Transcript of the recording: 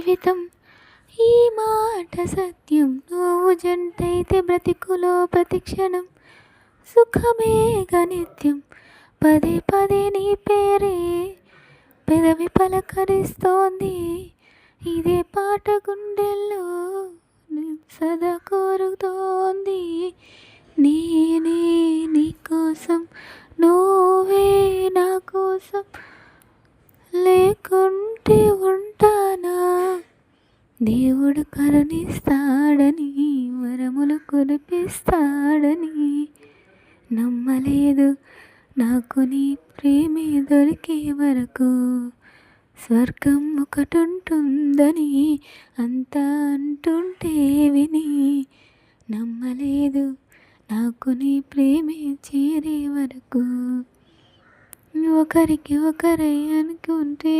జీవితం. ఈ మాట సత్యం, నువ్వు జంటైతే బ్రతికులో ప్రతిక్షణం సుఖమేగా నిత్యం. పదే పదే నీ పేరే పెదవి పలకరిస్తోంది. ఇదే పాట గుండెల్లో సదా కోరుతోంది. నేనే నీ కోసం, నువ్వే నా కోసం, లేకుంటే ఉంటానా? దేవుడు కరుణిస్తాడని, వరములు కురిపిస్తాడని నమ్మలేదు. నాకు నీ ప్రేమే దొరికే వరకు స్వర్గం ఒకటుంటుందని అంతా అంటుంటే విని నమ్మలేదు. నాకు నీ ప్రేమే చేరే వరకు ఒకరికి ఒకరై అనుకుంటే